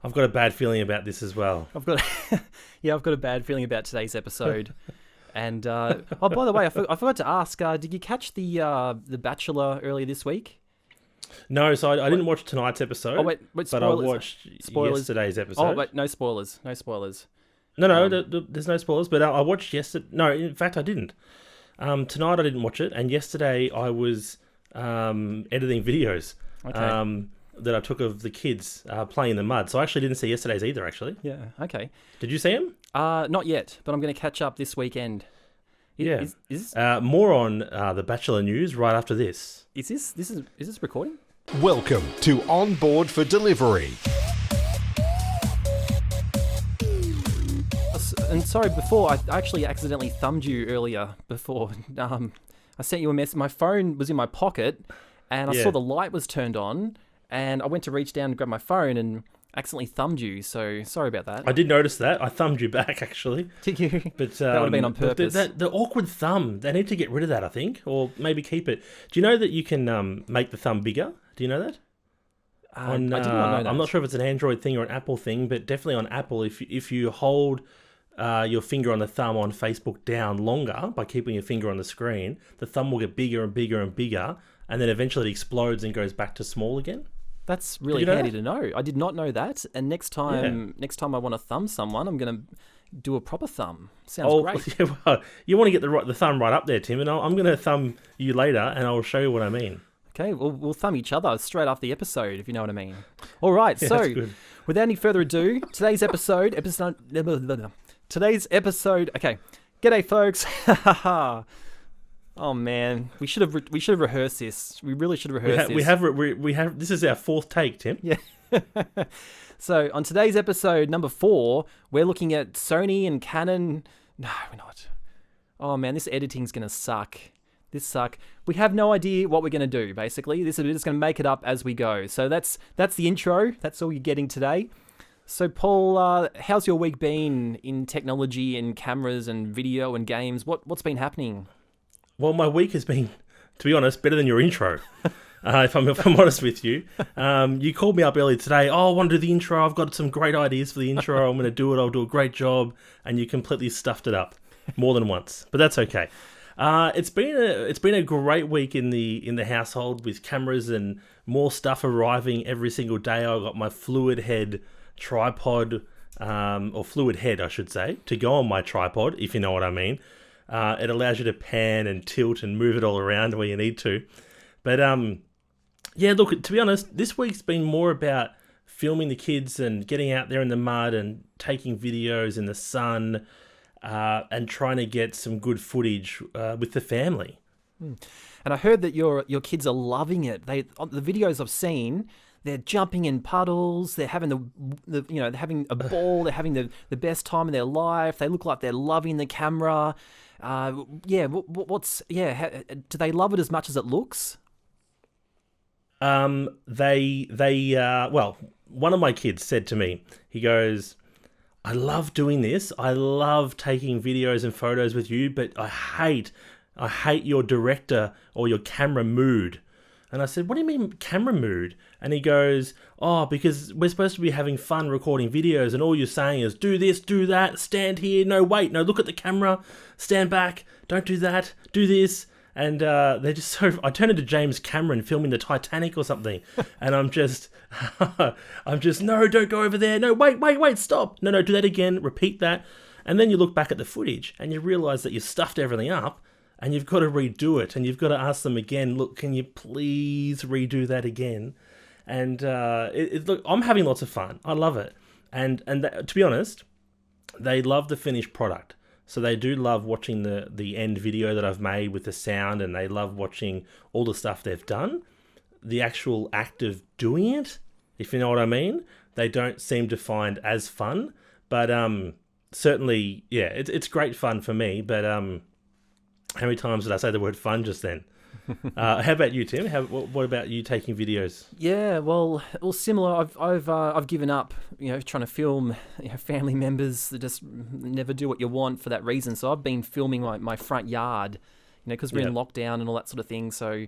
I've got a bad feeling about this as well. I've got a bad feeling about today's episode. And by the way, I forgot to ask. Did you catch the Bachelor earlier this week? No, so I didn't watch tonight's episode. Oh wait, but I watched yesterday's episode. Oh wait, no spoilers. No, there's no spoilers. But I watched yesterday. No, in fact, I didn't. Tonight I didn't watch it, and yesterday I was editing videos. Okay. That I took of the kids playing in the mud. So I actually didn't see yesterday's either, actually. Yeah, okay. Did you see them? Not yet, but I'm going to catch up this weekend. Yeah. Is more on the Bachelor news right after this. Is this recording? Welcome to Onboard For Delivery. And sorry, before, I actually accidentally thumbed you earlier before. I sent you a message. My phone was in my pocket, and I saw the light was turned on, and I went to reach down and grab my phone and accidentally thumbed you, so sorry about that. I did notice that. I thumbed you back, actually. Did you? But, that would have been on purpose. The awkward thumb, they need to get rid of that, I think, or maybe keep it. Do you know that you can make the thumb bigger? Do you know that? I did not know that. I'm not sure if it's an Android thing or an Apple thing, but definitely on Apple, if you hold your finger on the thumb on Facebook down longer by keeping your finger on the screen, the thumb will get bigger and bigger and bigger, and then eventually it explodes and goes back to small again. That's really handy to know. I did not know that. And next time I want to thumb someone, I'm going to do a proper thumb. Sounds great. Yeah, well, you want to get the thumb right up there, Tim, and I'm going to thumb you later, and I'll show you what I mean. Okay, we'll thumb each other straight after the episode, if you know what I mean. All right, so without any further ado, today's episode. Okay, g'day, folks. Oh man, we should have rehearsed this. We really should have rehearsed this. We have. This is our fourth take, Tim. Yeah. So on today's episode number 4, we're looking at Sony and Canon. No, we're not. Oh man, this editing's gonna suck. We have no idea what we're gonna do. Basically, we're just gonna make it up as we go. So that's the intro. That's all you're getting today. So Paul, how's your week been in technology and cameras and video and games? What's been happening? Well, my week has been, to be honest, better than your intro. If I'm honest with you, you called me up earlier today. Oh, I want to do the intro. I've got some great ideas for the intro. I'm going to do it. I'll do a great job. And you completely stuffed it up more than once, but that's okay. It's been a great week in the household with cameras and more stuff arriving every single day. I got my fluid head tripod, or fluid head, I should say, to go on my tripod, if you know what I mean. It allows you to pan and tilt and move it all around where you need to. But yeah, look, to be honest, this week's been more about filming the kids and getting out there in the mud and taking videos in the sun, and trying to get some good footage with the family. And I heard that your kids are loving it. The videos I've seen, they're jumping in puddles. They're having they're having a ball. They're having the best time of their life. They look like they're loving the camera. Do they love it as much as it looks? Well, one of my kids said to me, he goes, I love doing this. I love taking videos and photos with you, but I hate your director or your camera mood. And I said, what do you mean camera mood? And he goes, oh, because we're supposed to be having fun recording videos and all you're saying is do this, do that, stand here, no, wait, no, look at the camera, stand back, don't do that, do this. And they're just so... I turned into James Cameron filming the Titanic or something. And I'm just, no, don't go over there. No, wait, stop. No, do that again, repeat that. And then you look back at the footage and you realize that you've stuffed everything up. And you've got to redo it, and you've got to ask them again, look, can you please redo that again? And look, I'm having lots of fun. I love it. And to be honest, they love the finished product. So they do love watching the end video that I've made with the sound, and they love watching all the stuff they've done. The actual act of doing it, if you know what I mean, they don't seem to find as fun. But certainly, yeah, it's great fun for me, but... how many times did I say the word fun just then? How about you, Tim? What about you taking videos? Yeah, well, similar. I've given up, trying to film, family members that just never do what you want for that reason. So I've been filming my front yard, because we're in lockdown and all that sort of thing. So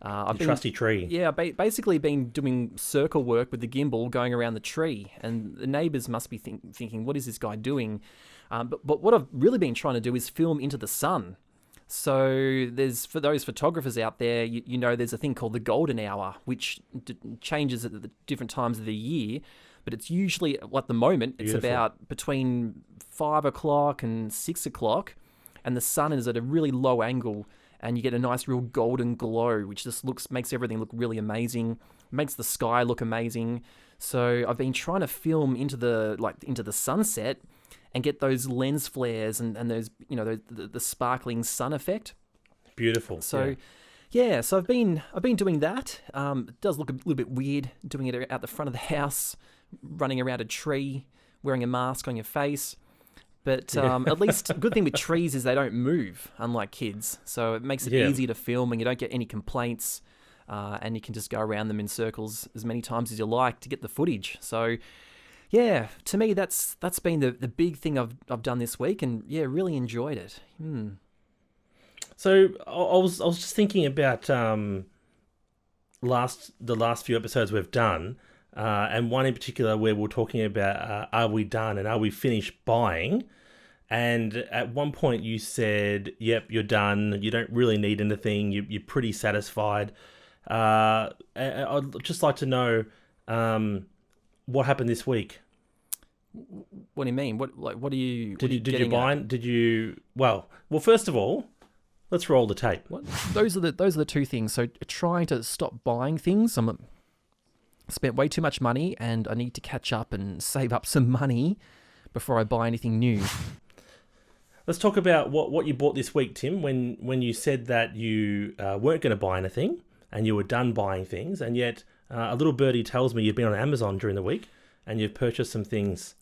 Trusty tree. Yeah, basically been doing circle work with the gimbal going around the tree, and the neighbours must be thinking, what is this guy doing? But what I've really been trying to do is film into the sun. So for those photographers out there, you know there's a thing called the golden hour, which changes at the different times of the year. But it's usually, at the moment, it's about between 5 o'clock and 6 o'clock, and the sun is at a really low angle, and you get a nice real golden glow, which just makes everything look really amazing, makes the sky look amazing. So I've been trying to film into the sunset and get those lens flares and those, the sparkling sun effect. Beautiful. So yeah, so I've been doing that. It does look a little bit weird doing it out the front of the house, running around a tree, wearing a mask on your face. But at least a good thing with trees is they don't move, unlike kids. So it makes it easy to film, and you don't get any complaints. And you can just go around them in circles as many times as you like to get the footage. So yeah, to me that's been the big thing I've done this week, and yeah, really enjoyed it. So I was just thinking about the last few episodes we've done, and one in particular where we're talking about are we done and are we finished buying? And at one point you said, "Yep, you're done. You don't really need anything. You're pretty satisfied." I'd just like to know what happened this week. What do you mean? What are you? Did you buy? Did you? Well, first of all, let's roll the tape. What? Those are the two things. So trying to stop buying things. I spent way too much money, and I need to catch up and save up some money before I buy anything new. Let's talk about what you bought this week, Tim. When you said that you weren't going to buy anything and you were done buying things, and yet a little birdie tells me you've been on Amazon during the week and you've purchased some things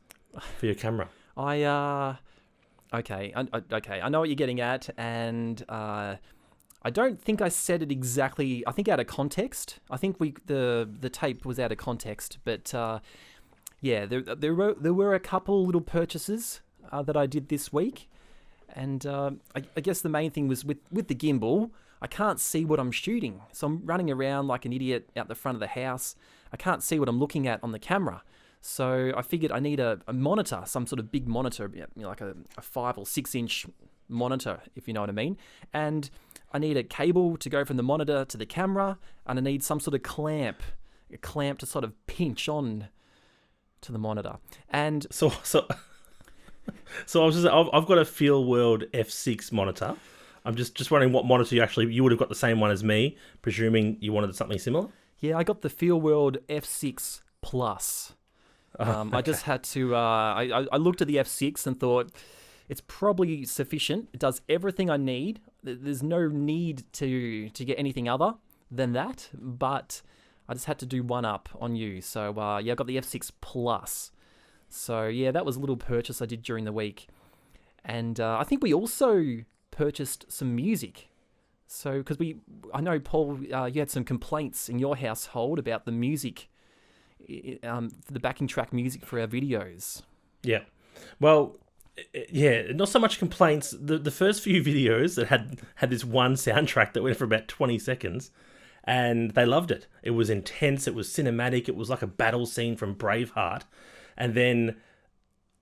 for your camera. Okay, I know what you're getting at, and I don't think I said it exactly. I think out of context. I think the tape was out of context, but yeah, there were a couple little purchases that I did this week, and I guess the main thing was with the gimbal. I can't see what I'm shooting, so I'm running around like an idiot out the front of the house. I can't see what I'm looking at on the camera. So I figured I need a monitor, some sort of big monitor, like a 5 or 6 inch monitor, if you know what I mean. And I need a cable to go from the monitor to the camera, and I need some sort of clamp to sort of pinch on to the monitor. And so I was I've got a Feel World F6 monitor. I'm just wondering what monitor you would have got the same one as me, presuming you wanted something similar. Yeah, I got the Feel World F6 Plus. Okay. I just had to. I looked at the F6 and thought it's probably sufficient. It does everything I need. There's no need to get anything other than that. But I just had to do one up on you. So yeah, I got the F6 Plus. So yeah, that was a little purchase I did during the week, and I think we also purchased some music. So because I know Paul, you had some complaints in your household about the music. For the backing track music for our videos. Yeah. Well, yeah, not so much complaints. The first few videos that had this one soundtrack that went for about 20 seconds, and they loved it. It was intense, it was cinematic, it was like a battle scene from Braveheart. And then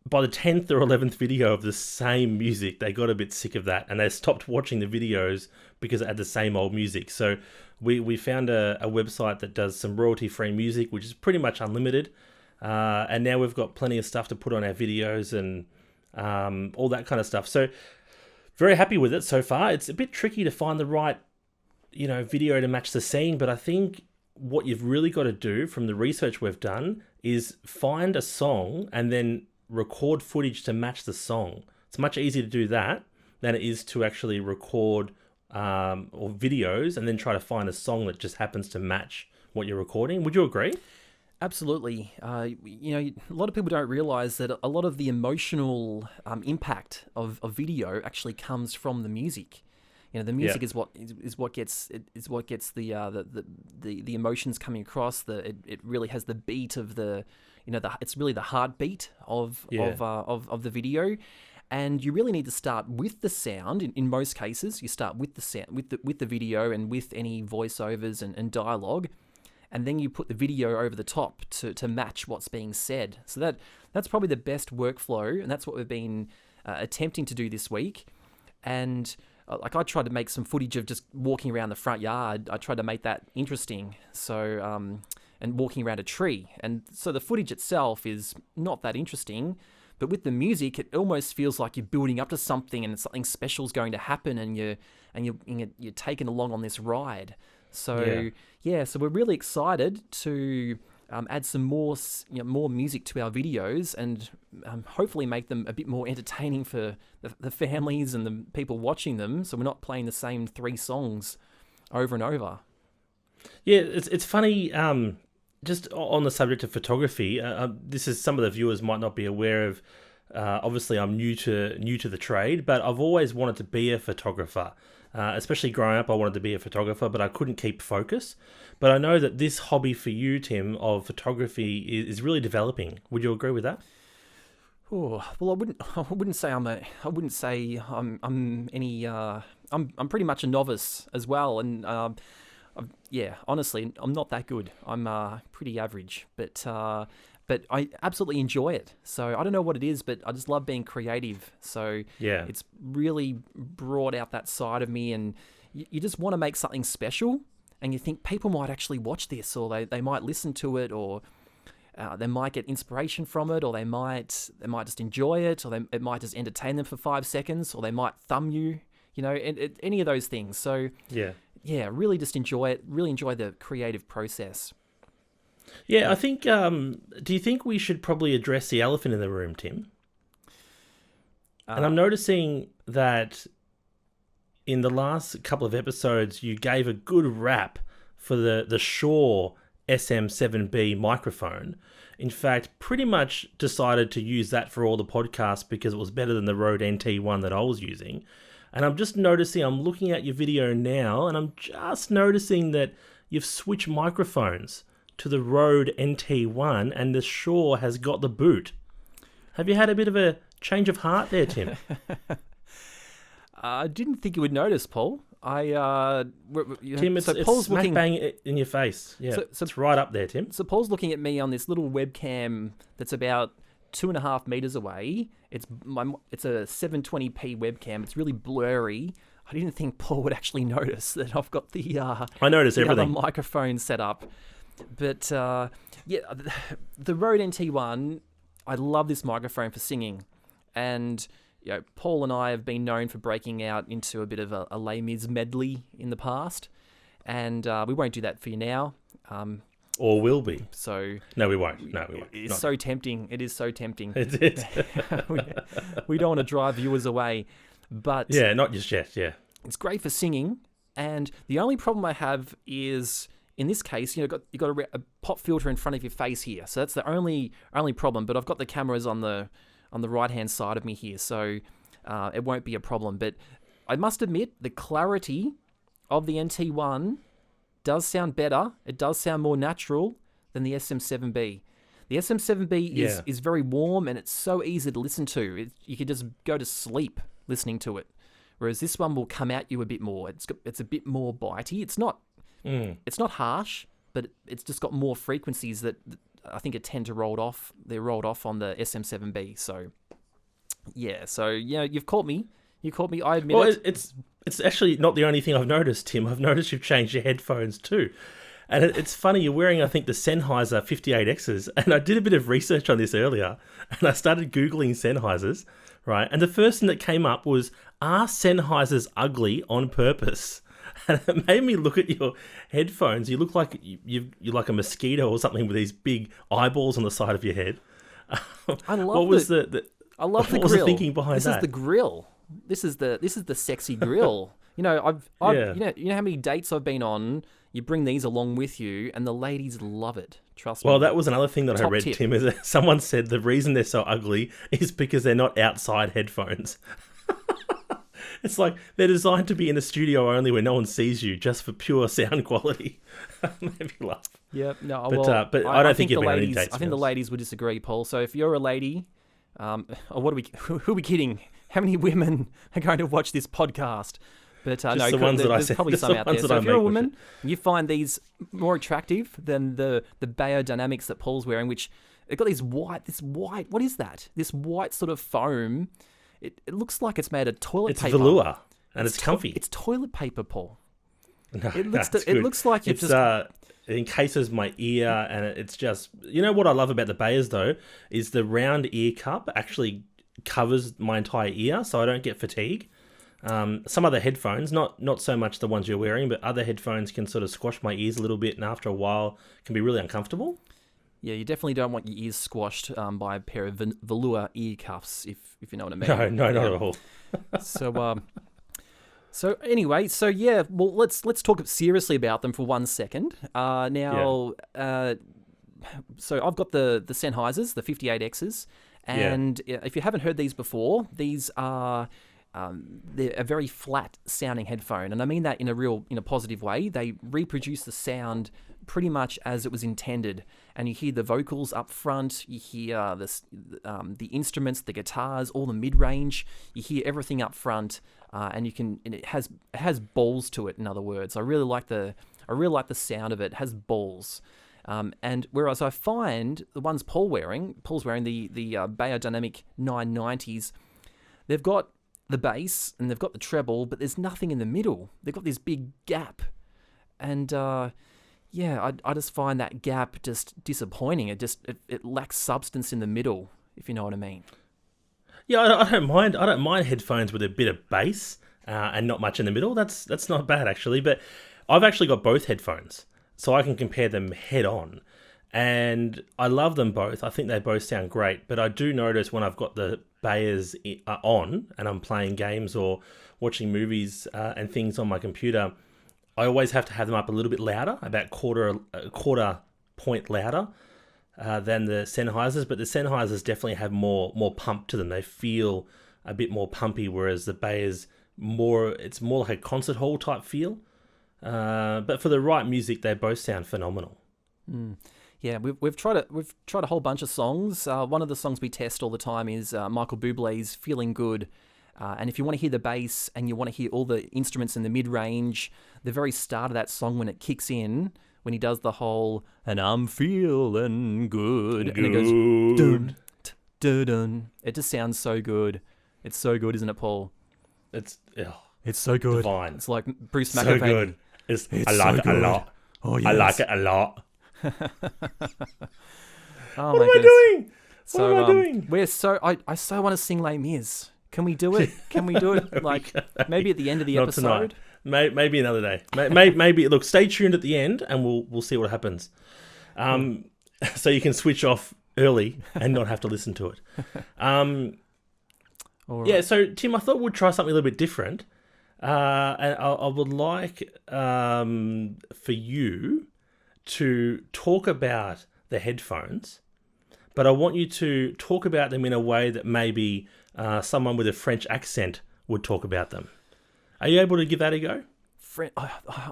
by the 10th or 11th video of the same music, they got a bit sick of that, and they stopped watching the videos because it had the same old music. So we found a website that does some royalty-free music, which is pretty much unlimited. And now we've got plenty of stuff to put on our videos and all that kind of stuff. So very happy with it so far. It's a bit tricky to find the right, video to match the scene, but I think what you've really got to do from the research we've done is find a song and then record footage to match the song. It's much easier to do that than it is to actually record or videos and then try to find a song that just happens to match what you're recording. Would you agree? Absolutely. A lot of people don't realize that a lot of the emotional impact of video actually comes from the music. The music is what gets the emotions coming across. It really has the beat of it's really the heartbeat of the video. And you really need to start with the sound. In most cases, you start with the sound, with the video, and with any voiceovers and dialogue, and then you put the video over the top to match what's being said. So that's probably the best workflow, and that's what we've been attempting to do this week. And I tried to make some footage of just walking around the front yard. I tried to make that interesting. So and walking around a tree, and so the footage itself is not that interesting. But with the music, it almost feels like you're building up to something, and something special is going to happen, and you're taken along on this ride. So so we're really excited to add some more music to our videos, and hopefully make them a bit more entertaining for the families and the people watching them. So we're not playing the same 3 songs over and over. Yeah, it's funny. Just on the subject of photography, this is some of the viewers might not be aware of. Obviously, I'm new to the trade, but I've always wanted to be a photographer. Especially growing up, I wanted to be a photographer, but I couldn't keep focus. But I know that this hobby for you, Tim, of photography is really developing. Would you agree with that? Oh, well, I wouldn't say I'm pretty much a novice as well, and honestly, I'm not that good. I'm pretty average, but I absolutely enjoy it. So I don't know what it is, but I just love being creative. So it's really brought out that side of me, and you just want to make something special, and you think people might actually watch this, or they might listen to it, or they might get inspiration from it, or they might just enjoy it, or it might just entertain them for 5 seconds, or they might thumb you, any of those things. So really just enjoy it. Really enjoy the creative process. Yeah, I think. Do you think we should probably address the elephant in the room, Tim? And I'm noticing that in the last couple of episodes, you gave a good rap for the Shure SM7B microphone. In fact, pretty much decided to use that for all the podcasts because it was better than the Rode NT1 that I was using. And I'm just noticing, I'm looking at your video now, and I'm just noticing that you've switched microphones to the Rode NT1, and the Shure has got the boot. Have you had a bit of a change of heart there, Tim? I didn't think you would notice, Paul. Tim, it's Paul's smack bang in your face. Yeah, so it's right up there, Tim. So Paul's looking at me on this little webcam that's about 2.5 meters away. It's a 720p webcam. It's really blurry. I didn't think Paul would actually notice that I've got the I notice everything. Other microphone set up. But the Rode NT1, I love this microphone for singing, and Paul and I have been known for breaking out into a bit of a Les Mis medley in the past, and we won't do that for you now. Or will be. So no, we won't. No, we won't. It's so tempting. It is so tempting. It is. we don't want to drive viewers away, but not just yet. Yeah, it's great for singing, and the only problem I have is, in this case, you got a pop filter in front of your face here, so that's the only problem. But I've got the cameras on the right hand side of me here, so it won't be a problem. But I must admit, the clarity of the NT1 does sound better. It does sound more natural than the SM7B. The SM7B is very warm, and it's so easy to listen to. You could just go to sleep listening to it, whereas this one will come at you a bit more. It's a bit more bitey. It's not harsh, but it's just got more frequencies that I think tend to rolled off. They're rolled off on the SM7B. So you've caught me. You caught me. I admit it. It's actually not the only thing I've noticed, Tim. I've noticed you've changed your headphones too. And it's funny, you're wearing, I think, the Sennheiser 58Xs. And I did a bit of research on this earlier, and I started Googling Sennheisers, right? And the first thing that came up was, are Sennheisers ugly on purpose? And it made me look at your headphones. You look like you're like a mosquito or something with these big eyeballs on the side of your head. I love what was the I love the what was grill. the thinking behind this that? This is the grill. This is the sexy grill. You know how many dates I've been on. You bring these along with you, and the ladies love it. Trust me. Well, that was another thing that I read, tip. Tim, is that someone said the reason they're so ugly is because they're not outside headphones. It's like they're designed to be in a studio only where no one sees you, just for pure sound quality. Made me laugh. Yep. No, but I don't think you've been on any dates. I think the ladies would disagree, Paul. So if you're a lady, or who are we kidding? how many women are going to watch this podcast? But no, the ones that I there's said. probably Just some the out there. ones that So I if you're a make, woman and you find these more attractive than the Beyerdynamics that Paul's wearing, which they've got this white, what is that? This white sort of foam. It looks like it's made of toilet paper. It's velour, and it's comfy. It's toilet paper, Paul. No, It looks that's it good. looks like you've It's just it encases my ear, and it's just, you know what I love about the Bayers though is the round ear cup actually covers my entire ear, so I don't get fatigue. Some other headphones, not so much the ones you're wearing, but other headphones can sort of squash my ears a little bit, and after a while can be really uncomfortable. Yeah, you definitely don't want your ears squashed by a pair of velour ear cuffs, if you know what I mean. No, not at all. So anyway, yeah, well, let's talk seriously about them for 1 second. So I've got the Sennheisers, the 58Xs, and if you haven't heard these before, these are they're a very flat sounding headphone, and I mean that in a positive way. They reproduce the sound pretty much as it was intended, and you hear the vocals up front, you hear the instruments, the guitars, all the mid range. You hear everything up front, and it has balls to it. In other words, I really like the sound of it. It has balls. And whereas I find the ones Paul's wearing the Beyerdynamic 990s, they've got the bass and they've got the treble, but there's nothing in the middle. They've got this big gap, and I just find that gap just disappointing. It lacks substance in the middle, if you know what I mean. Yeah, I don't mind. I don't mind headphones with a bit of bass and not much in the middle. That's not bad actually. But I've actually got both headphones, so I can compare them head on, and I love them both. I think they both sound great. But I do notice when I've got the Bayers on and I'm playing games or watching movies and things on my computer, I always have to have them up a little bit louder, about a quarter point louder than the Sennheisers. But the Sennheisers definitely have more pump to them. They feel a bit more pumpy, whereas the Bayers it's more like a concert hall type feel. But for the right music, they both sound phenomenal. Yeah, we've tried a whole bunch of songs. One of the songs we test all the time is Michael Bublé's "Feeling Good," and if you want to hear the bass and you want to hear all the instruments in the mid range, the very start of that song when it kicks in, when he does the whole "and I'm feeling good," and it goes dun, dun, dun. It just sounds so good. It's so good, isn't it, Paul? It's so good. Divine. It's like Bruce So McAvaney. good. I like it a lot. Oh yes. I like it a lot. Oh, What my am I goodness. doing? So, What am I doing? I so want to sing Les Mis. Can we do it? Can we do it? Like maybe at the end of the Not episode. tonight. Maybe another day. Maybe look. Stay tuned at the end, and we'll see what happens. So you can switch off early and not have to listen to it. All right. Yeah. So Tim, I thought we'd try something a little bit different, and I would like for you to talk about the headphones, but I want you to talk about them in a way that maybe someone with a French accent would talk about them. Are you able to give that a go?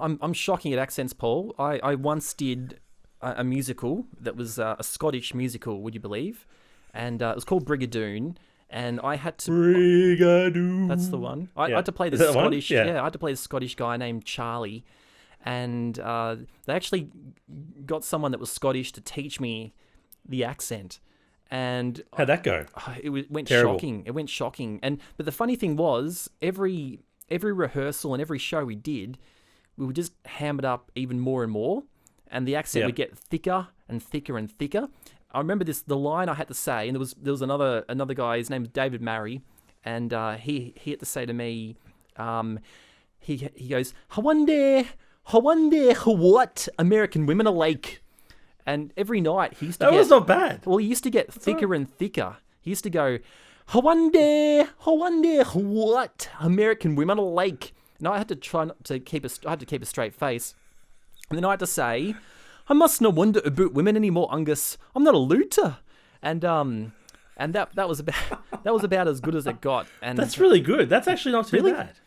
I'm shocking at accents, Paul. I once did a musical that was a Scottish musical, would you believe? And it was called Brigadoon, and I had to... Brigadoon. That's the one. I had to play the Is that the one? Scottish... Yeah. Yeah, I had to play the Scottish guy named Charlie, and they actually got someone that was Scottish to teach me the accent. And How'd that go? went Terrible. shocking. It went shocking. But the funny thing was, every rehearsal and every show we did, we would just ham it up even more and more, and the accent would get thicker and thicker and thicker. I remember the line I had to say, and there was another guy. His name was David Murray, and he had to say to me, he goes, I wonder what American women are like. And every night he used to That was not bad. Well, he used to get thicker and thicker. He used to go, I wonder what American women are like. And I had to try not to keep a straight face. And then I had to say, I must not wonder about women anymore, Angus. I'm not a looter. And that was about as good as it got. And That's really good. That's actually not too Really? bad.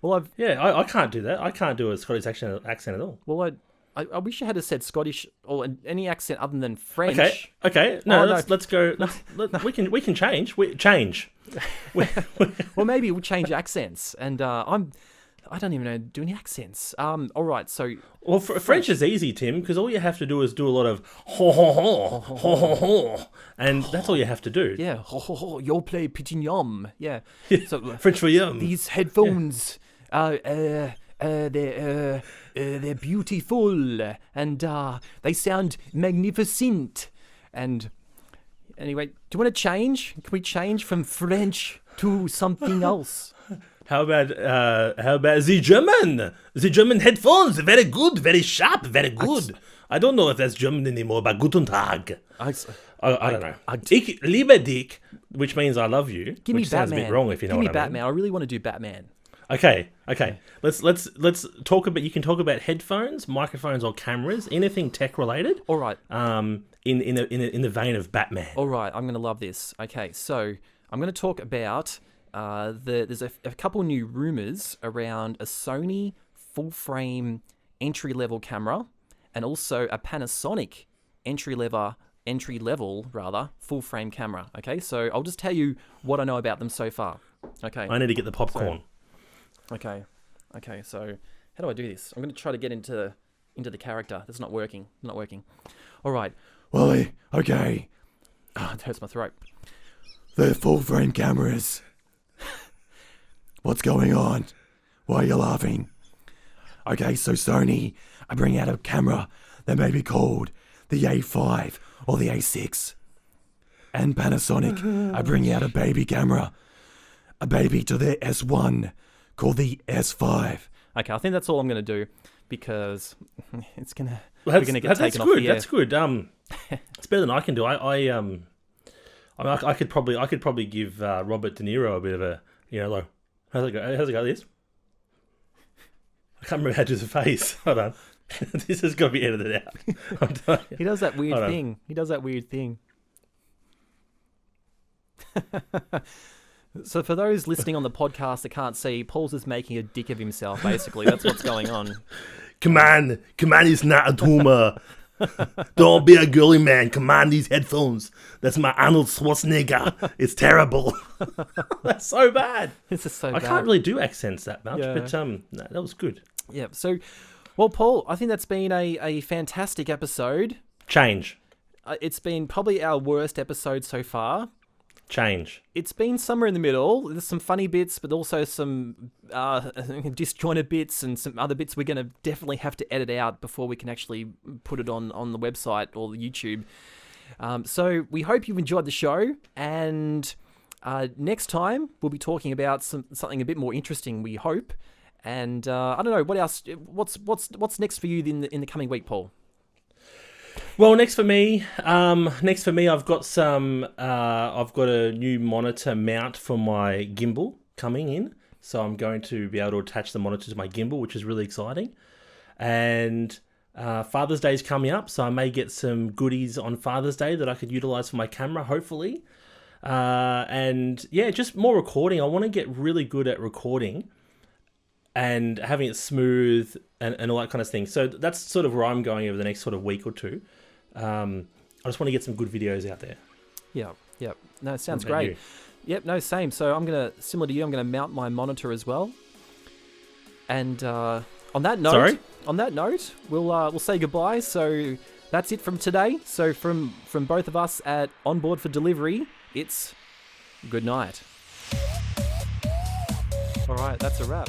well, Yeah, I can't do that. I can't do a Scottish accent at all. well, I wish you had said Scottish or any accent other than French. Okay. No, Oh, let's go. We can change. Change. Well, maybe we'll change accents. And I don't even know do any accents. All right, so Well, French is easy, Tim, because all you have to do is do a lot of ho ho ho ho ho ho, and that's all you have to do. yeah, ho ho ho, you'll play Pigeon. Yeah. So French for yum. these headphones, they're beautiful and they sound magnificent. And anyway, do you want to change? Can we change from French to something else? How about the German? The German headphones, very good, very sharp, very good. I don't know if that's German anymore, but Guten Tag. I don't know. Ich liebe dich, which means I love you. Give me which sounds Batman. a bit wrong if you know Give me what I Batman. mean. I really want to do Batman. Okay. Let's talk about. You can talk about headphones, microphones, or cameras. Anything tech related. All right. In the vein of Batman. All right. I'm going to love this. Okay. So I'm going to talk about there's a couple new rumors around a Sony full frame entry level camera and also a Panasonic entry level full frame camera. Okay. So I'll just tell you what I know about them so far. Okay. I need to get the popcorn. Okay. So how do I do this? I'm going to try to get into the character. That's not working. All right. Well, okay. Oh, it hurts my throat. They're full frame cameras. What's going on? Why are you laughing? Okay, so Sony are bringing out a camera that may be called the A5 or the A6. And Panasonic are bringing out a baby camera. A baby to their S1 called the S5. Okay, I think that's all I'm going to do because we're going to get taken off the air. That's good. It's better than I can do. I could probably give Robert De Niro a bit of a, like, how's it go? This? I can't remember how to do the face. Hold on. This has got to be edited out. He does that weird thing. So for those listening on the podcast that can't see, Paul's just making a dick of himself, basically. That's what's going on. Come on, it's not a tumor. Don't be a girly man. Come on, these headphones. That's my Arnold Schwarzenegger. It's terrible. That's so bad. This is so bad. I can't really do accents that much, but no, that was good. Yeah, so, well, Paul, I think that's been a fantastic episode. Change. It's been probably our worst episode so far. Change. It's been somewhere in the middle. There's some funny bits, but also some disjointed bits and some other bits we're going to definitely have to edit out before we can actually put it on the website or the YouTube. So we hope you've enjoyed the show, and next time we'll be talking about something a bit more interesting, we hope. And I don't know, what else? What's next for you in the coming week, Paul? Well, next for me, I've got a new monitor mount for my gimbal coming in. So I'm going to be able to attach the monitor to my gimbal, which is really exciting. And Father's Day is coming up, so I may get some goodies on Father's Day that I could utilize for my camera, hopefully. And yeah, just more recording. I want to get really good at recording and having it smooth and all that kind of thing. So that's sort of where I'm going over the next sort of week or two. I just want to get some good videos out there. Yeah. No, it sounds great. You? Yep, no, same. So similar to you, I'm going to mount my monitor as well. And on that note, we'll say goodbye. So that's it from today. So from both of us at Onboard for Delivery, it's good night. All right, that's a wrap.